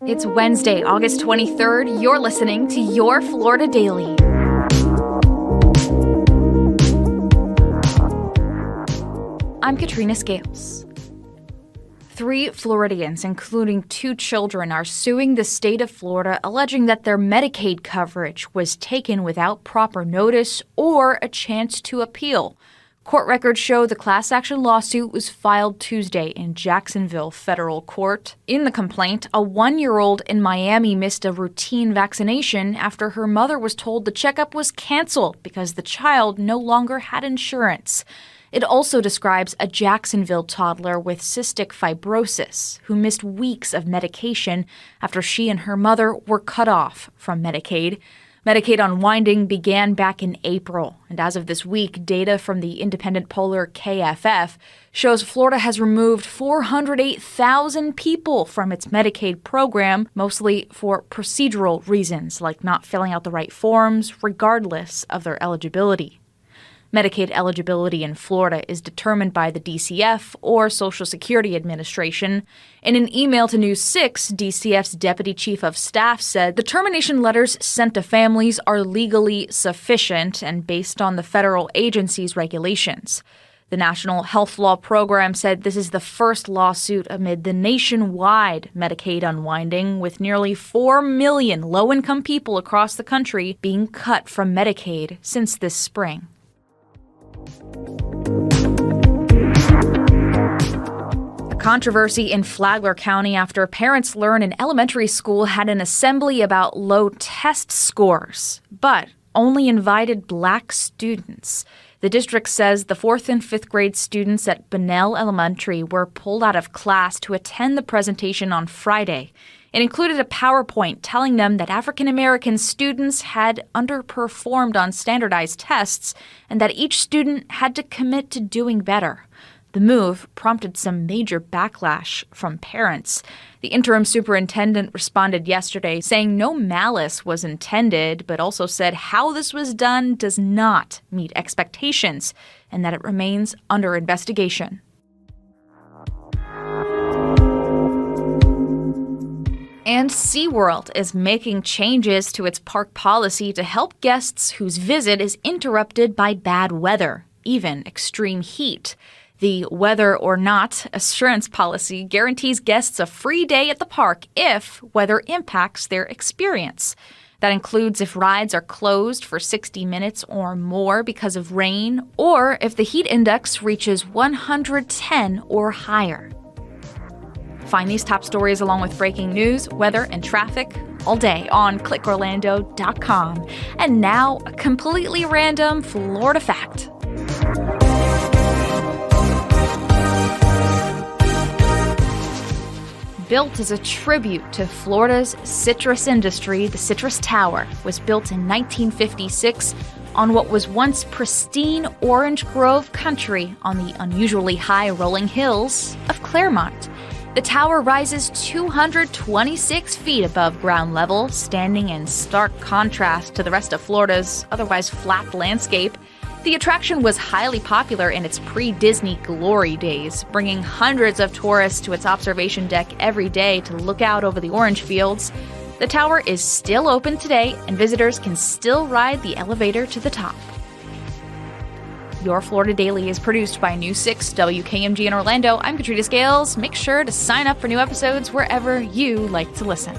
It's Wednesday, August 23rd. You're listening to Your Florida Daily. I'm Katrina Scales. 3 Floridians, including 2 children, are suing the state of Florida, alleging that their Medicaid coverage was taken without proper notice or a chance to appeal. Court records show the class action lawsuit was filed Tuesday in Jacksonville federal court. In the complaint, a 1-year-old in Miami missed a routine vaccination after her mother was told the checkup was canceled because the child no longer had insurance. It also describes a Jacksonville toddler with cystic fibrosis who missed weeks of medication after she and her mother were cut off from Medicaid. Medicaid unwinding began back in April, and as of this week, data from the independent poller KFF shows Florida has removed 408,000 people from its Medicaid program, mostly for procedural reasons like not filling out the right forms, regardless of their eligibility. Medicaid eligibility in Florida is determined by the DCF, or Social Security Administration. In an email to News 6, DCF's Deputy Chief of Staff said the termination letters sent to families are legally sufficient and based on the federal agency's regulations. The National Health Law Program said this is the first lawsuit amid the nationwide Medicaid unwinding, with nearly 4 million low-income people across the country being cut from Medicaid since this spring. A controversy in Flagler County after parents learn an elementary school had an assembly about low test scores, but only invited Black students. The district says the 4th and 5th grade students at Bunnell Elementary were pulled out of class to attend the presentation on Friday. It included a PowerPoint telling them that African American students had underperformed on standardized tests and that each student had to commit to doing better. The move prompted some major backlash from parents. The interim superintendent responded yesterday saying no malice was intended, but also said how this was done does not meet expectations and that it remains under investigation. And SeaWorld is making changes to its park policy to help guests whose visit is interrupted by bad weather, even extreme heat. The whether or not assurance policy guarantees guests a free day at the park if weather impacts their experience. That includes if rides are closed for 60 minutes or more because of rain, or if the heat index reaches 110 or higher. Find these top stories along with breaking news, weather, and traffic all day on clickorlando.com. And now, a completely random Florida fact. Built as a tribute to Florida's citrus industry, the Citrus Tower was built in 1956 on what was once pristine orange grove country on the unusually high rolling hills of Claremont. The tower rises 226 feet above ground level, standing in stark contrast to the rest of Florida's otherwise flat landscape. The attraction was highly popular in its pre-Disney glory days, bringing hundreds of tourists to its observation deck every day to look out over the orange fields. The tower is still open today, and visitors can still ride the elevator to the top. Your Florida Daily is produced by News 6 WKMG in Orlando. I'm Katrina Scales. Make sure to sign up for new episodes wherever you like to listen.